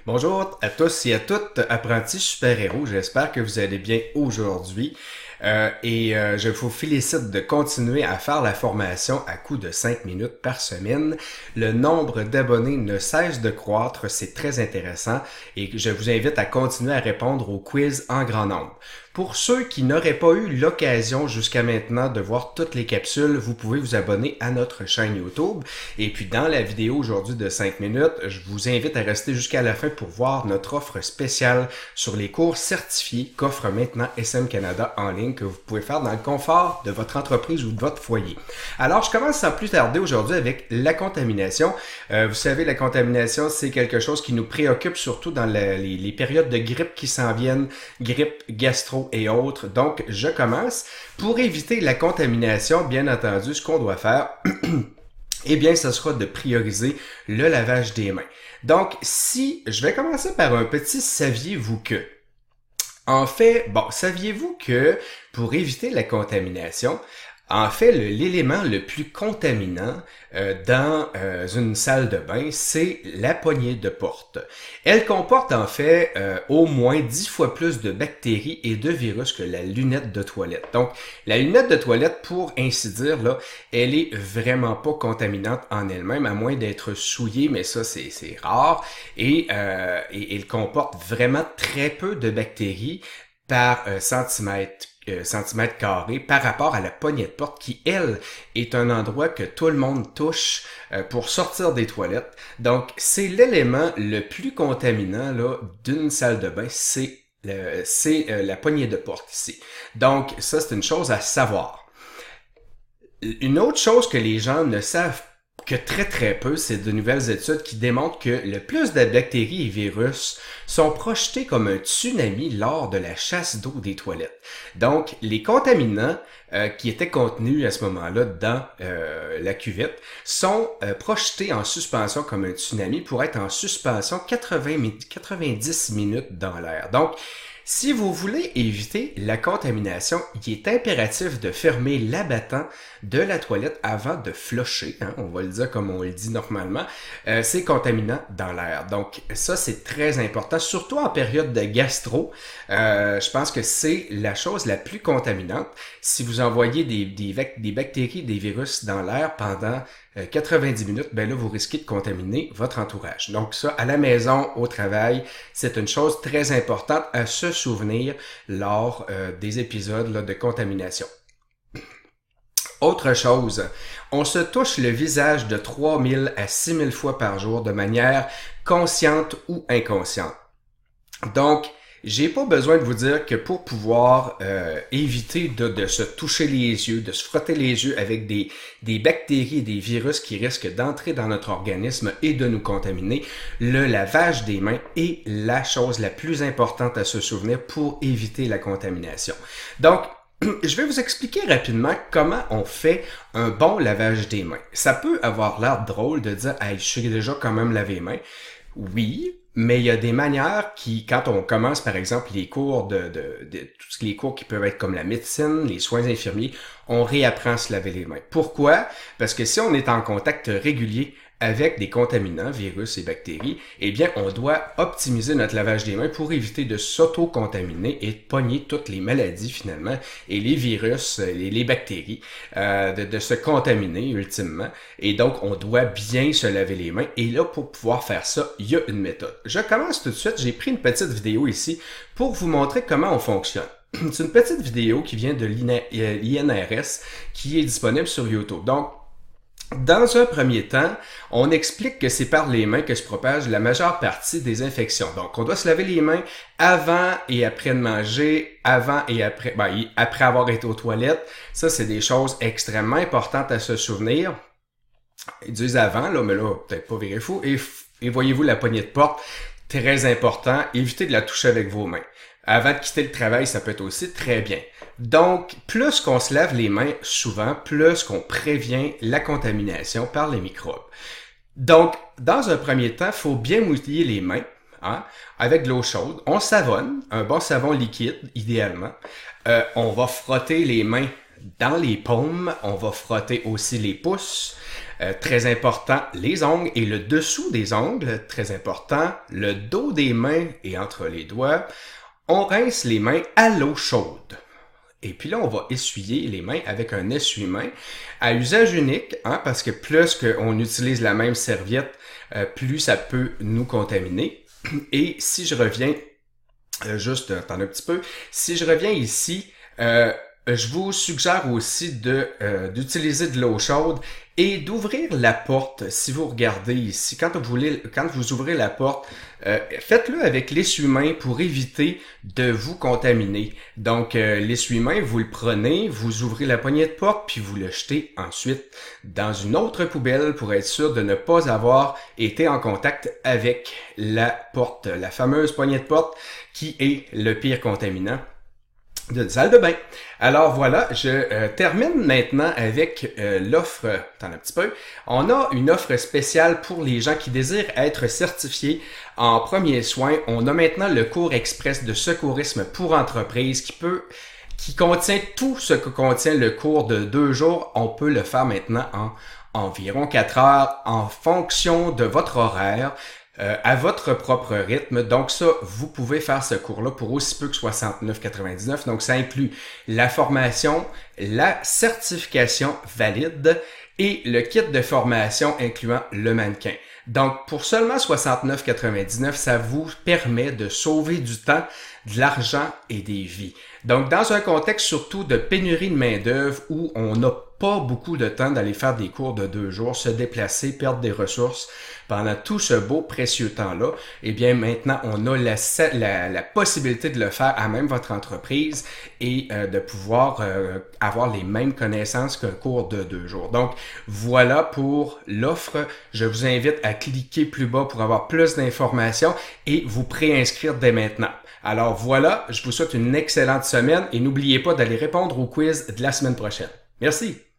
Bonjour à tous et à toutes, apprentis super-héros. J'espère que vous allez bien aujourd'hui. Je vous félicite de continuer à faire la formation à coût de 5 minutes par semaine. Le nombre d'abonnés ne cesse de croître, c'est très intéressant et je vous invite à continuer à répondre au quiz en grand nombre. Pour ceux qui n'auraient pas eu l'occasion jusqu'à maintenant de voir toutes les capsules, vous pouvez vous abonner à notre chaîne YouTube. Et puis dans la vidéo aujourd'hui de 5 minutes, je vous invite à rester jusqu'à la fin pour voir notre offre spéciale sur les cours certifiés qu'offre maintenant SM Canada en ligne que vous pouvez faire dans le confort de votre entreprise ou de votre foyer. Alors, je commence sans plus tarder aujourd'hui avec la contamination. Vous savez, la contamination, c'est quelque chose qui nous préoccupe surtout dans les périodes de grippe qui s'en viennent, grippe, gastro et autres. Donc, je commence. Pour éviter la contamination, bien entendu, ce qu'on doit faire, eh bien, ce sera de prioriser le lavage des mains. Donc, je vais commencer par un petit saviez-vous que? En fait, saviez-vous que pour éviter la contamination, en fait, l'élément le plus contaminant dans une salle de bain, c'est la poignée de porte. Elle comporte en fait au moins 10 fois plus de bactéries et de virus que la lunette de toilette. Donc, la lunette de toilette, pour ainsi dire, là, elle est vraiment pas contaminante en elle-même, à moins d'être souillée, mais ça, c'est rare. Et elle comporte vraiment très peu de bactéries par centimètre carré par rapport à la poignée de porte qui, elle, est un endroit que tout le monde touche pour sortir des toilettes. Donc, c'est l'élément le plus contaminant là d'une salle de bain, c'est la poignée de porte ici. Donc, ça, c'est une chose à savoir. Une autre chose que les gens ne savent que très peu, c'est de nouvelles études qui démontrent que le plus de bactéries et virus sont projetés comme un tsunami lors de la chasse d'eau des toilettes. Donc, les contaminants qui étaient contenus à ce moment-là dans la cuvette sont projetés en suspension comme un tsunami pour être en suspension 90 minutes dans l'air. Donc, si vous voulez éviter la contamination, il est impératif de fermer l'abattant de la toilette avant de flusher, on va le dire comme on le dit normalement, ces contaminants dans l'air. Donc ça, c'est très important, surtout en période de gastro. Je pense que c'est la chose la plus contaminante. Si vous envoyez des bactéries, des virus dans l'air pendant 90 minutes, ben là, vous risquez de contaminer votre entourage. Donc ça, à la maison, au travail, c'est une chose très importante à se souvenir lors des épisodes là, de contamination. Autre chose, on se touche le visage de 3000 à 6000 fois par jour de manière consciente ou inconsciente. Donc, j'ai pas besoin de vous dire que pour pouvoir éviter de se toucher les yeux, de se frotter les yeux avec des bactéries et des virus qui risquent d'entrer dans notre organisme et de nous contaminer, le lavage des mains est la chose la plus importante à se souvenir pour éviter la contamination. Donc, je vais vous expliquer rapidement comment on fait un bon lavage des mains. Ça peut avoir l'air drôle de dire « Hey, je sais déjà quand même laver les mains ». Oui, mais il y a des manières qui, quand on commence par exemple les cours les cours qui peuvent être comme la médecine, les soins infirmiers, on réapprend à se laver les mains. Pourquoi? Parce que si on est en contact régulier avec des contaminants, virus et bactéries, eh bien, on doit optimiser notre lavage des mains pour éviter de s'auto-contaminer et de pogner toutes les maladies finalement et les virus et les bactéries, de se contaminer ultimement. Et donc, on doit bien se laver les mains. Et là, pour pouvoir faire ça, il y a une méthode. Je commence tout de suite. J'ai pris une petite vidéo ici pour vous montrer comment on fonctionne. C'est une petite vidéo qui vient de l'INRS qui est disponible sur YouTube. Donc, dans un premier temps, on explique que c'est par les mains que se propage la majeure partie des infections. Donc, on doit se laver les mains avant et après de manger, avant et après, après avoir été aux toilettes. Ça, c'est des choses extrêmement importantes à se souvenir. Ils disent avant, là, mais là, peut-être pas virer fou. Et voyez-vous la poignée de porte, très important, évitez de la toucher avec vos mains. Avant de quitter le travail, ça peut être aussi très bien. Donc, plus qu'on se lave les mains souvent, plus qu'on prévient la contamination par les microbes. Donc, dans un premier temps, il faut bien mouiller les mains avec de l'eau chaude. On savonne, un bon savon liquide, idéalement. On va frotter les mains dans les paumes. On va frotter aussi les pouces. Très important, les ongles et le dessous des ongles. Très important, le dos des mains et entre les doigts. On rince les mains à l'eau chaude. Et puis là, on va essuyer les mains avec un essuie-mains à usage unique, parce que plus qu'on utilise la même serviette, plus ça peut nous contaminer. Et si je reviens, juste, attends un petit peu, si je reviens ici, je vous suggère aussi d'utiliser de l'eau chaude et d'ouvrir la porte. Si vous regardez ici, quand vous ouvrez la porte, faites-le avec l'essuie-mains pour éviter de vous contaminer. Donc, l'essuie-mains, vous le prenez, vous ouvrez la poignée de porte, puis vous le jetez ensuite dans une autre poubelle pour être sûr de ne pas avoir été en contact avec la porte, la fameuse poignée de porte qui est le pire contaminant d'une salle de bain. Alors voilà, je termine maintenant avec l'offre. Attends un petit peu. On a une offre spéciale pour les gens qui désirent être certifiés en premiers soins. On a maintenant le cours express de secourisme pour entreprise qui contient tout ce que contient le cours de 2 jours. On peut le faire maintenant en environ 4 heures en fonction de votre horaire. À votre propre rythme. Donc ça, vous pouvez faire ce cours-là pour aussi peu que 69,99. Donc ça inclut la formation, la certification valide et le kit de formation incluant le mannequin. Donc pour seulement 69,99, ça vous permet de sauver du temps, de l'argent et des vies. Donc dans un contexte surtout de pénurie de main-d'œuvre où on n'a pas beaucoup de temps d'aller faire des cours de 2 jours, se déplacer, perdre des ressources pendant tout ce beau précieux temps-là, eh bien maintenant on a la possibilité de le faire à même votre entreprise et de pouvoir avoir les mêmes connaissances qu'un cours de 2 jours. Donc voilà pour l'offre. Je vous invite à cliquer plus bas pour avoir plus d'informations et vous préinscrire dès maintenant. Alors voilà, je vous souhaite une excellente semaine et n'oubliez pas d'aller répondre au quiz de la semaine prochaine. Merci!